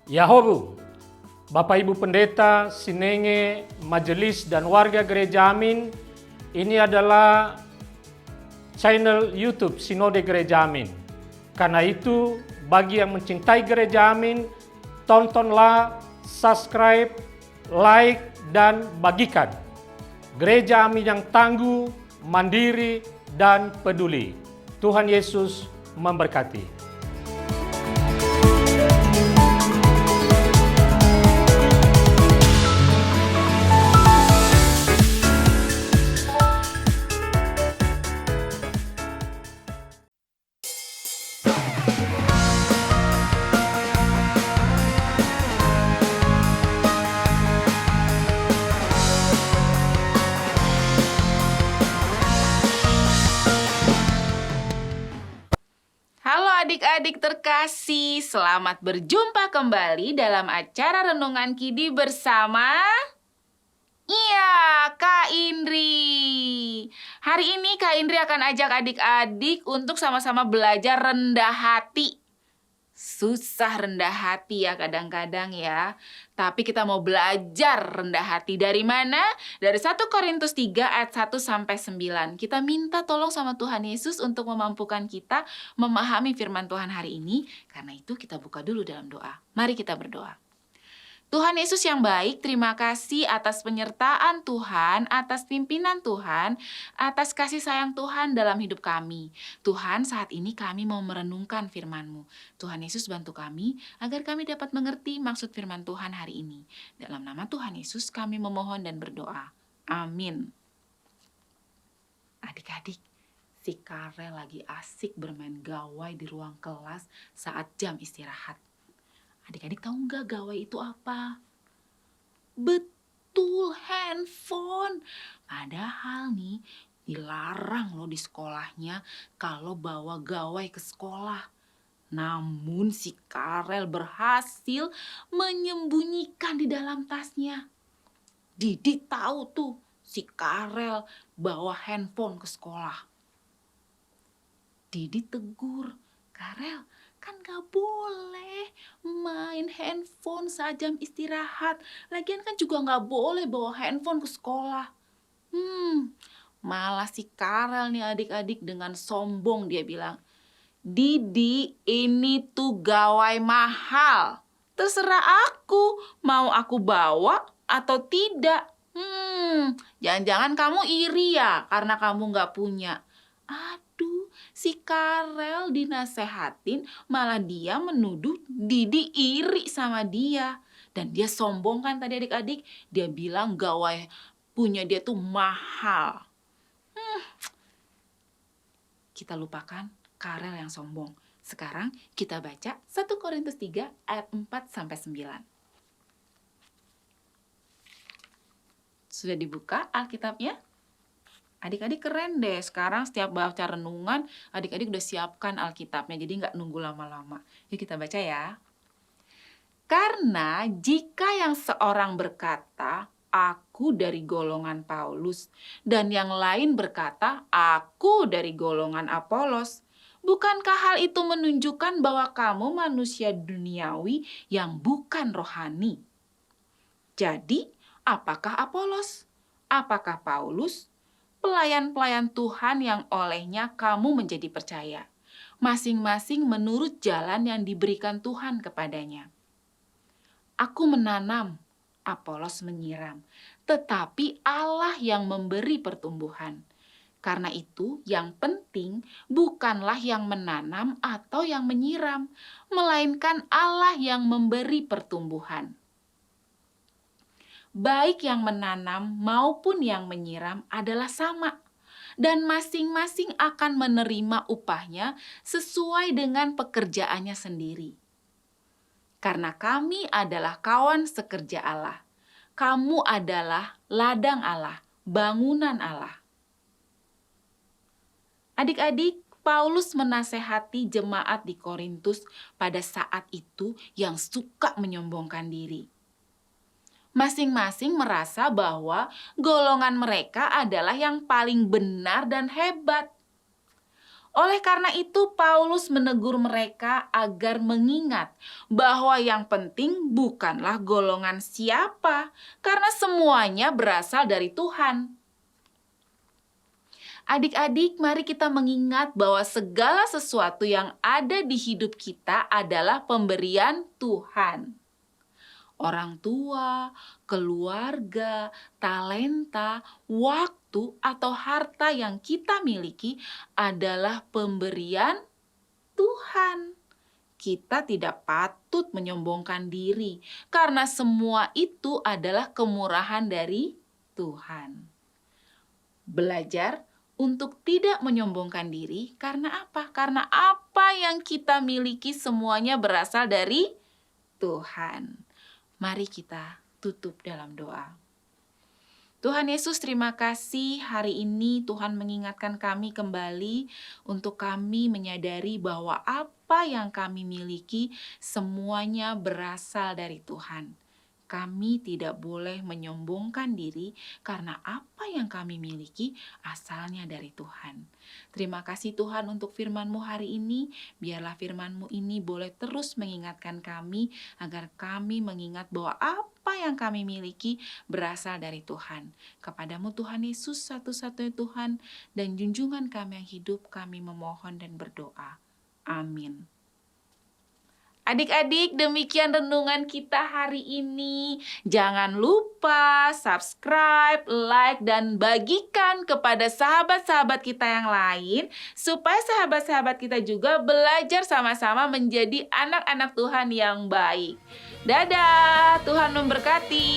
Yahobu, Bapak Ibu Pendeta, Sinenge, Majelis dan warga Gereja Amin, ini adalah channel YouTube Sinode Gereja Amin. Karena itu, bagi yang mencintai Gereja Amin, tontonlah, subscribe, like, dan bagikan. Gereja Amin yang tangguh, mandiri, dan peduli. Tuhan Yesus memberkati. Adik-adik terkasih, selamat berjumpa kembali dalam acara Renungan Kidi bersama Kak Indri. Hari ini Kak Indri akan ajak adik-adik untuk sama-sama belajar rendah hati. Susah rendah hati ya kadang-kadang ya. Tapi kita mau belajar rendah hati dari mana? Dari 1 Korintus 3 ayat 1 sampai 9. Kita minta tolong sama Tuhan Yesus untuk memampukan kita memahami firman Tuhan hari ini. Karena itu kita buka dulu dalam doa. Mari kita berdoa. Tuhan Yesus yang baik, terima kasih atas penyertaan Tuhan, atas pimpinan Tuhan, atas kasih sayang Tuhan dalam hidup kami. Tuhan, saat ini kami mau merenungkan firman-Mu. Tuhan Yesus bantu kami agar kami dapat mengerti maksud firman Tuhan hari ini. Dalam nama Tuhan Yesus kami memohon dan berdoa. Amin. Adik-adik, si Karel lagi asik bermain gawai di ruang kelas saat jam istirahat. Adik-adik tahu nggak gawai itu apa? Betul, handphone. Padahal nih dilarang loh di sekolahnya kalau bawa gawai ke sekolah. Namun si Karel berhasil menyembunyikan di dalam tasnya. Didi tahu tuh si Karel bawa handphone ke sekolah. Didi tegur, Karel, kan gak boleh main handphone saat jam istirahat. Lagian kan juga gak boleh bawa handphone ke sekolah. Malah si Karel nih adik-adik dengan sombong dia bilang, Didi, ini tuh gawai mahal. Terserah aku, mau aku bawa atau tidak. Jangan-jangan kamu iri ya karena kamu gak punya. Aduh, si Karel dinasehatin, malah dia menuduh Didi iri sama dia. Dan dia sombong kan tadi adik-adik, dia bilang gawai punya dia tuh mahal. Kita lupakan Karel yang sombong. Sekarang kita baca 1 Korintus 3 ayat 4-9. Sudah dibuka Alkitabnya? Adik-adik keren deh, sekarang setiap baca renungan, adik-adik udah siapkan Alkitabnya, jadi nggak nunggu lama-lama. Yuk kita baca ya. Karena jika yang seorang berkata, aku dari golongan Paulus, dan yang lain berkata, aku dari golongan Apolos, bukankah hal itu menunjukkan bahwa kamu manusia duniawi yang bukan rohani? Jadi, apakah Apolos? Apakah Paulus? Pelayan-pelayan Tuhan yang olehnya kamu menjadi percaya, masing-masing menurut jalan yang diberikan Tuhan kepadanya. Aku menanam, Apolos menyiram, tetapi Allah yang memberi pertumbuhan. Karena itu, yang penting bukanlah yang menanam atau yang menyiram, melainkan Allah yang memberi pertumbuhan. Baik yang menanam maupun yang menyiram adalah sama, dan masing-masing akan menerima upahnya sesuai dengan pekerjaannya sendiri. Karena kami adalah kawan sekerja Allah, kamu adalah ladang Allah, bangunan Allah. Adik-adik, Paulus menasehati jemaat di Korintus pada saat itu yang suka menyombongkan diri. Masing-masing merasa bahwa golongan mereka adalah yang paling benar dan hebat. Oleh karena itu, Paulus menegur mereka agar mengingat bahwa yang penting bukanlah golongan siapa, karena semuanya berasal dari Tuhan. Adik-adik, mari kita mengingat bahwa segala sesuatu yang ada di hidup kita adalah pemberian Tuhan. Orang tua, keluarga, talenta, waktu, atau harta yang kita miliki adalah pemberian Tuhan. Kita tidak patut menyombongkan diri, karena semua itu adalah kemurahan dari Tuhan. Belajar untuk tidak menyombongkan diri, karena apa? Karena apa yang kita miliki semuanya berasal dari Tuhan. Mari kita tutup dalam doa. Tuhan Yesus, terima kasih hari ini Tuhan mengingatkan kami kembali untuk kami menyadari bahwa apa yang kami miliki semuanya berasal dari Tuhan. Kami tidak boleh menyombongkan diri karena apa yang kami miliki asalnya dari Tuhan. Terima kasih Tuhan untuk firman-Mu hari ini. Biarlah firman-Mu ini boleh terus mengingatkan kami agar kami mengingat bahwa apa yang kami miliki berasal dari Tuhan. Kepadamu Tuhan Yesus satu-satunya Tuhan dan junjungan kami yang hidup, kami memohon dan berdoa. Amin. Adik-adik, demikian renungan kita hari ini. Jangan lupa subscribe, like, dan bagikan kepada sahabat-sahabat kita yang lain, supaya sahabat-sahabat kita juga belajar sama-sama menjadi anak-anak Tuhan yang baik. Dadah, Tuhan memberkati.